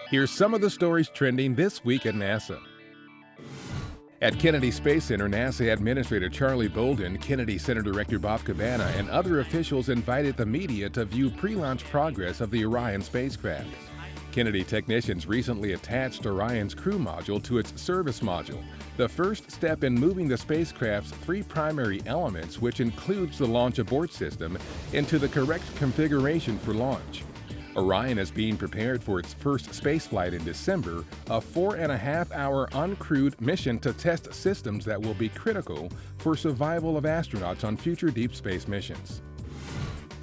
Here's some of the stories trending this week at NASA. At Kennedy Space Center, NASA Administrator Charlie Bolden, Kennedy Center Director Bob Cabana, and other officials invited the media to view pre-launch progress of the Orion spacecraft. Kennedy technicians recently attached Orion's crew module to its service module, the first step in moving the spacecraft's three primary elements, which includes the launch abort system, into the correct configuration for launch. Orion is being prepared for its first spaceflight in December, a 4.5-hour uncrewed mission to test systems that will be critical for survival of astronauts on future deep space missions.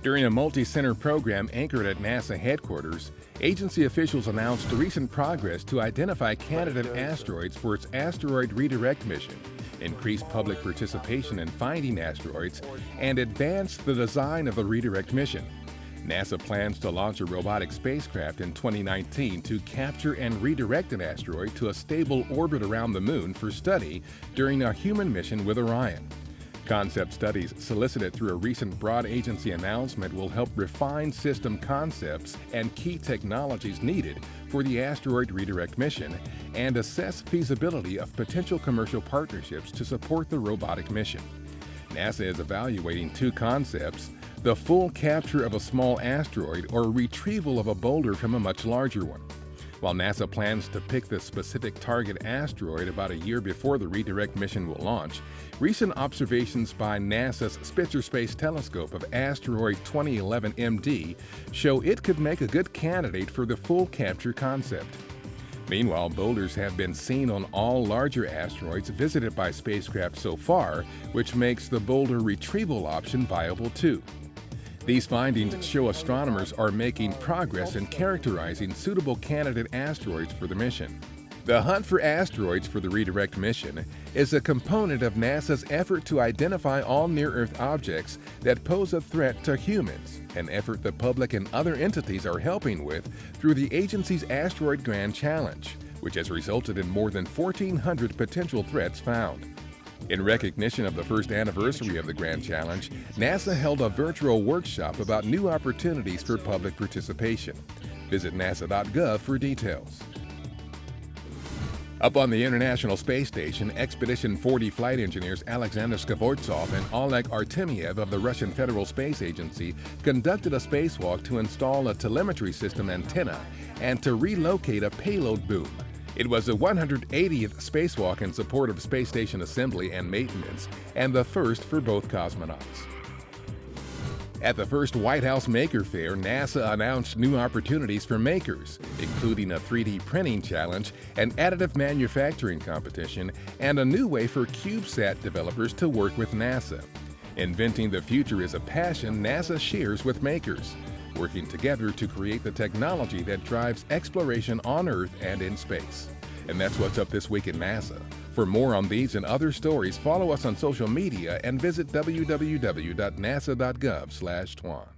During a multi-center program anchored at NASA headquarters, agency officials announced recent progress to identify candidate asteroids for its asteroid redirect mission, increase public participation in finding asteroids, and advance the design of the redirect mission. NASA plans to launch a robotic spacecraft in 2019 to capture and redirect an asteroid to a stable orbit around the Moon for study during a human mission with Orion. Concept studies solicited through a recent broad agency announcement will help refine system concepts and key technologies needed for the asteroid redirect mission and assess feasibility of potential commercial partnerships to support the robotic mission. NASA is evaluating two concepts: the full capture of a small asteroid or retrieval of a boulder from a much larger one. While NASA plans to pick the specific target asteroid about a year before the redirect mission will launch, recent observations by NASA's Spitzer Space Telescope of asteroid 2011 MD show it could make a good candidate for the full capture concept. Meanwhile, boulders have been seen on all larger asteroids visited by spacecraft so far, which makes the boulder retrieval option viable too. These findings show astronomers are making progress in characterizing suitable candidate asteroids for the mission. The hunt for asteroids for the redirect mission is a component of NASA's effort to identify all near-Earth objects that pose a threat to humans, an effort the public and other entities are helping with through the agency's Asteroid Grand Challenge, which has resulted in more than 1,400 potential threats found. In recognition of the first anniversary of the Grand Challenge, NASA held a virtual workshop about new opportunities for public participation. Visit nasa.gov for details. Up on the International Space Station, Expedition 40 flight engineers Alexander Skvortsov and Oleg Artemyev of the Russian Federal Space Agency conducted a spacewalk to install a telemetry system antenna and to relocate a payload boom. It was the 180th spacewalk in support of space station assembly and maintenance, and the first for both cosmonauts. At the first White House Maker Fair, NASA announced new opportunities for makers, including a 3D printing challenge, an additive manufacturing competition, and a new way for CubeSat developers to work with NASA. Inventing the future is a passion NASA shares with makers, working together to create the technology that drives exploration on Earth and in space. And that's what's up this week at NASA. For more on these and other stories, follow us on social media and visit www.nasa.gov/twan.